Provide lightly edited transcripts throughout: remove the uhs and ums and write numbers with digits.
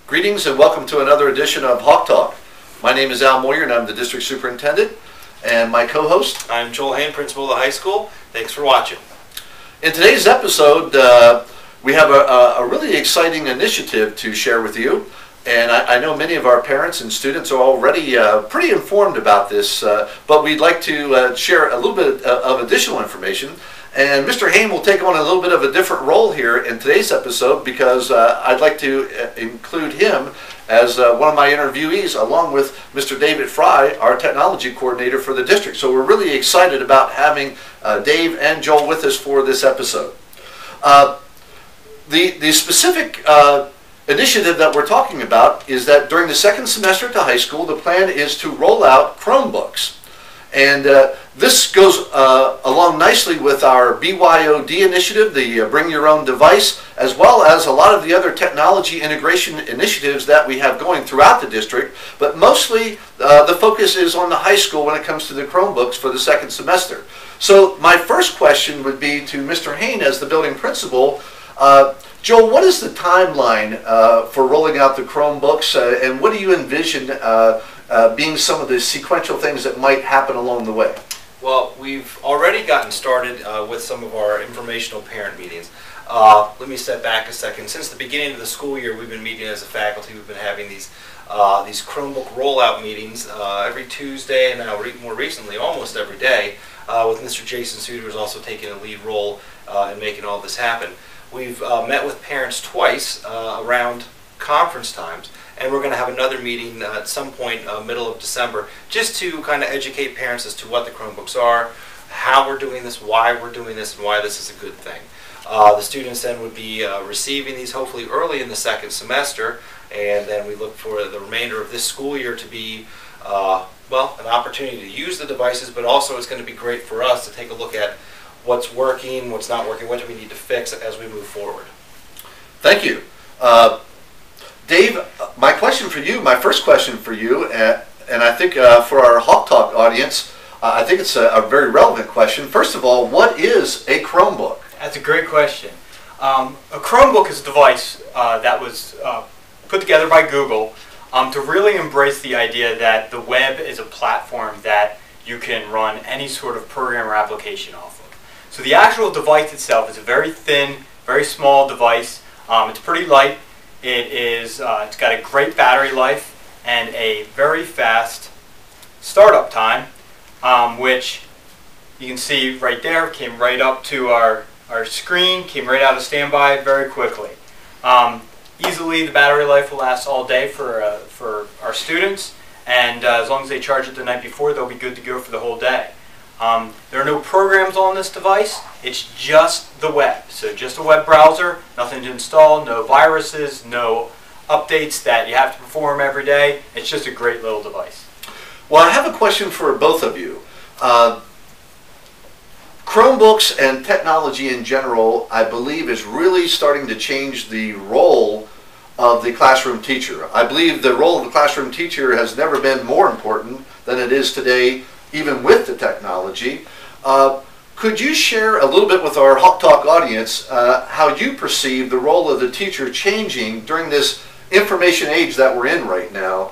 Greetings and welcome to another edition of Hawk Talk. My name is Al Moyer and I'm the District Superintendent, and my co-host? I'm Joel Hain, Principal of the high school. Thanks for watching. In today's episode, we have a really exciting initiative to share with you, and I know many of our parents and students are already pretty informed about this, but we'd like to share a little bit of additional information. And Mr. Hain will take on a little bit of a different role here in today's episode because I'd like to include him as one of my interviewees along with Mr. David Fry, our technology coordinator for the district. So we're really excited about having Dave and Joel with us for this episode. The specific initiative that we're talking about is that during the second semester to high school, the plan is to roll out Chromebooks. And this goes along nicely with our BYOD initiative, the Bring Your Own Device, as well as a lot of the other technology integration initiatives that we have going throughout the district. But mostly the focus is on the high school when it comes to the Chromebooks for the second semester. So my first question would be to Mr. Hain as the building principal. Joel, what is the timeline for rolling out the Chromebooks, and what do you envision being some of the sequential things that might happen along the way? Well, we've already gotten started with some of our informational parent meetings. Let me step back a second. Since the beginning of the school year, we've been meeting as a faculty. We've been having these Chromebook rollout meetings every Tuesday, and now more recently, almost every day, with Mr. Jason Suter, who's also taking a lead role in making all this happen. We've met with parents twice around conference times, and we're going to have another meeting at some point middle of December just to kind of educate parents as to what the Chromebooks are, how we're doing this, why we're doing this, and why this is a good thing. The students then would be receiving these hopefully early in the second semester, and then we look for the remainder of this school year to be well, an opportunity to use the devices, but also it's going to be great for us to take a look at what's working, what's not working, what do we need to fix as we move forward. Thank you. Dave, my first question for you, and I think for our Hawk Talk audience, I think it's a very relevant question. First of all, what is a Chromebook? That's a great question. A Chromebook is a device that was put together by Google to really embrace the idea that the web is a platform that you can run any sort of program or application off of. So the actual device itself is a very thin, very small device. It's pretty light. It's got a great battery life and a very fast startup time, which you can see right there, came right up to our screen, came right out of standby very quickly. Easily the battery life will last all day for our students, and as long as they charge it the night before, they'll be good to go for the whole day. There are no programs on this device. It's just the web. So just a web browser, nothing to install, no viruses, no updates that you have to perform every day. It's just a great little device. Well, I have a question for both of you. Chromebooks and technology in general, I believe, is really starting to change the role of the classroom teacher. I believe the role of the classroom teacher has never been more important than it is today, even with the technology. Could you share a little bit with our Hawk Talk audience how you perceive the role of the teacher changing during this information age that we're in right now,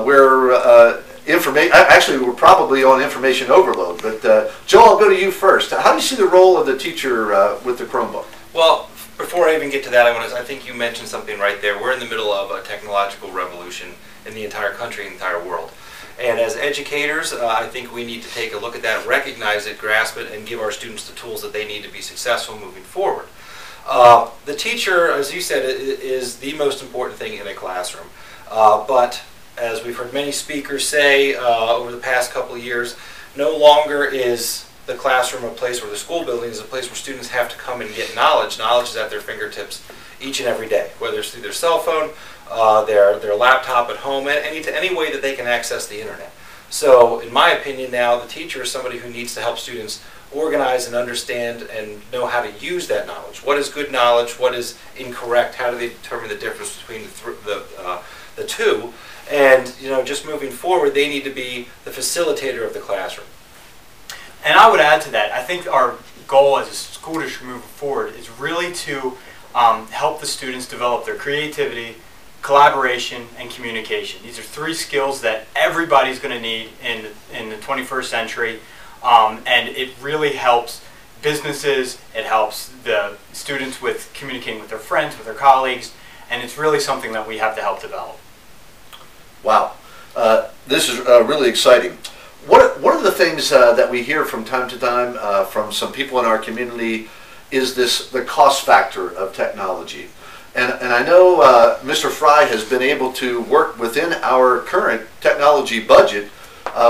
where actually we're probably on information overload. But Joel, I'll go to you first. How do you see the role of the teacher with the Chromebook? Well, before I even get to that, I think you mentioned something right there. We're in the middle of a technological revolution in the entire country and the entire world. And as educators, I think we need to take a look at that, recognize it, grasp it, and give our students the tools that they need to be successful moving forward. The teacher, as you said, is the most important thing in a classroom. But as we've heard many speakers say over the past couple of years, no longer is the classroom a place, or the school building is a place where students have to come and get knowledge. Knowledge is at their fingertips each and every day, whether it's through their cell phone, their laptop at home, any way that they can access the internet. So in my opinion now, the teacher is somebody who needs to help students organize and understand and know how to use that knowledge. What is good knowledge? What is incorrect? How do they determine the difference between the two? And just moving forward, they need to be the facilitator of the classroom. And I would add to that, I think our goal as a school district moving forward is really to help the students develop their creativity, collaboration, and communication. These are three skills that everybody's going to need in the 21st century, and it really helps businesses, it helps the students with communicating with their friends, with their colleagues, and it's really something that we have to help develop. Wow, this is really exciting. One of the things that we hear from time to time from some people in our community is the cost factor of technology. And I know Mr. Fry has been able to work within our current technology budget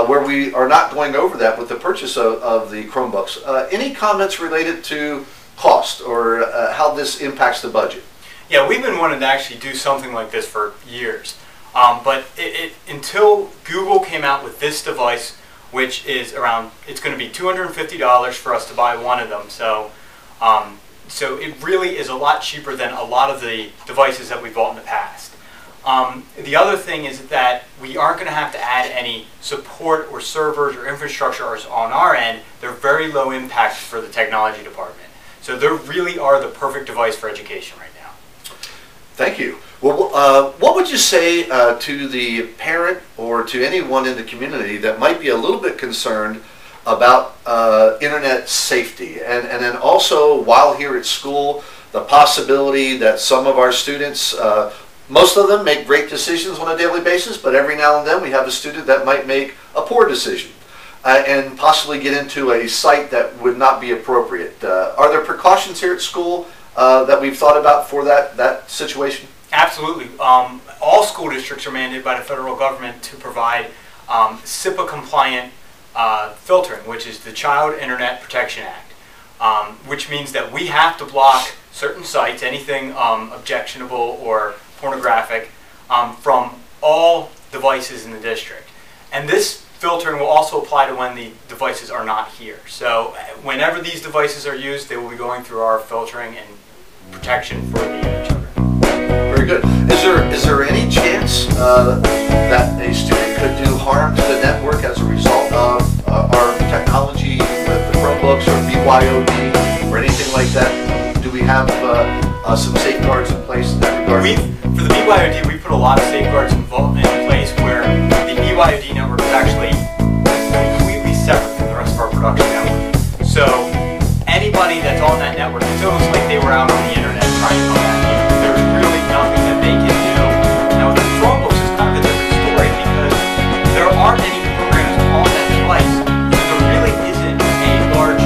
where we are not going over that with the purchase of the Chromebooks. Any comments related to cost or how this impacts the budget? Yeah, we've been wanting to actually do something like this for years. But until Google came out with this device, which is it's going to be $250 for us to buy one of them. So it really is a lot cheaper than a lot of the devices that we bought in the past. The other thing is that we aren't going to have to add any support or servers or infrastructure on our end. They're very low impact for the technology department. So they really are the perfect device for education right now. Thank you. Well, what would you say to the parent or to anyone in the community that might be a little bit concerned about internet safety, and then also while here at school, the possibility that some of our students, most of them make great decisions on a daily basis, but every now and then we have a student that might make a poor decision and possibly get into a site that would not be appropriate. Are there precautions here at school that we've thought about for that situation? Absolutely. All school districts are mandated by the federal government to provide SIPA compliant filtering, which is the Child Internet Protection Act, which means that we have to block certain sites, anything objectionable or pornographic, from all devices in the district. And this filtering will also apply to when the devices are not here. So whenever these devices are used, they will be going through our filtering and protection for the children. Very good. Is there any chance that a student could do harm to the network as a result of our technology with the Chromebooks or BYOD or anything like that? Do we have some safeguards in place in that regard? For the BYOD, we put a lot of safeguards in place where the BYOD network is actually completely separate from the rest of our production network. So anybody that's on that network, it's almost like they were out on the internet trying to come back in. There's really nothing that they can do. Now the Chromebooks is kind of a different story because there aren't any programs on that device, so there really isn't a large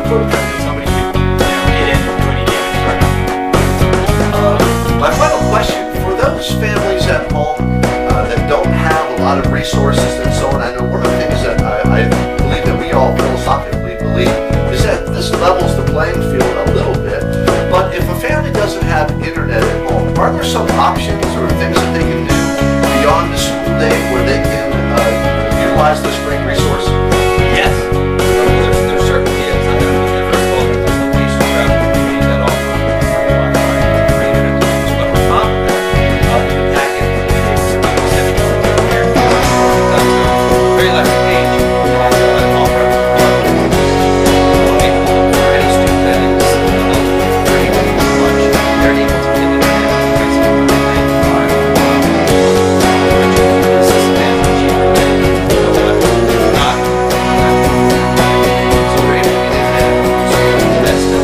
footprint that somebody could get in and do any damage right now. My final question, for those families at home that don't have a lot of resources and so on, I know one of the things that I believe that we all philosophically believe is that this levels the playing field a little bit. But if a family doesn't have internet at home, are there some options or things that they can do beyond the school day where they can utilize this great resource? Yes. There certainly is. I know first of all, there's locations throughout the community that offer Wi-Fi and free internet connections, but on top of that, in the packet, there's specific here. Very last page has an offer for any student that is for anybody too much. They're able to get internet basically when they find this is advantage cheaper than not. So we're able to get internet, so that's the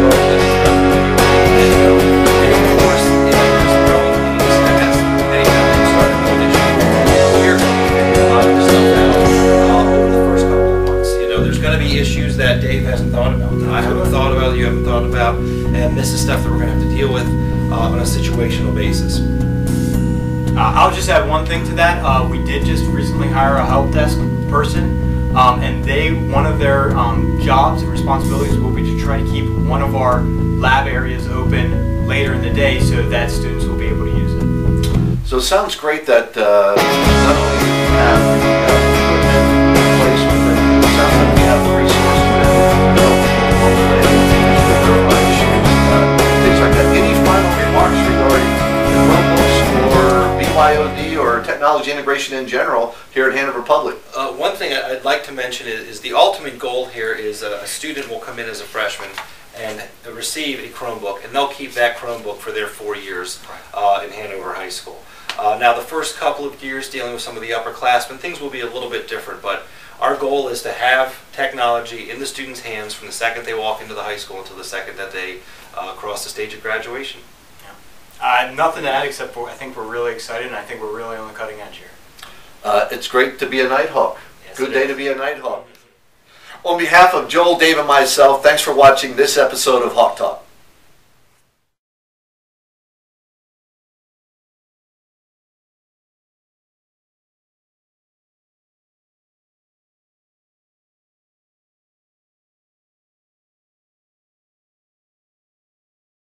growth that is and of course, it is growing needs, and that's many families started with additional here. A lot of the stuff now over the first couple of months. You know, there's going to be issues that Dave hasn't thought about, that I haven't thought about, you haven't thought about, and this is stuff that we're going to have to deal with on a situational basis. I'll just add one thing to that. We did just recently hire a help desk person, and one of their jobs and responsibilities will be to try to keep one of our lab areas open later in the day so that students will be able to use it. So it sounds great that not only do you have the equipment in place, but it sounds like we have the resources to help things like that. Any final remarks regarding Chromebooks or BYOD or technology integration in general here at Hanover Public? One thing I'd like to mention is the ultimate goal here is a student will come in as a freshman and receive a Chromebook, and they'll keep that Chromebook for their 4 years in Hanover High School. Now, the first couple of years dealing with some of the upperclassmen, things will be a little bit different, but our goal is to have technology in the students' hands from the second they walk into the high school until the second that they cross the stage of graduation. Nothing to add except I think we're really excited, and I think we're really on the cutting edge here. It's great to be a Nighthawk. Yes, Good it day is. to be a Nighthawk. On behalf of Joel, Dave, and myself, thanks for watching this episode of Hawk Talk.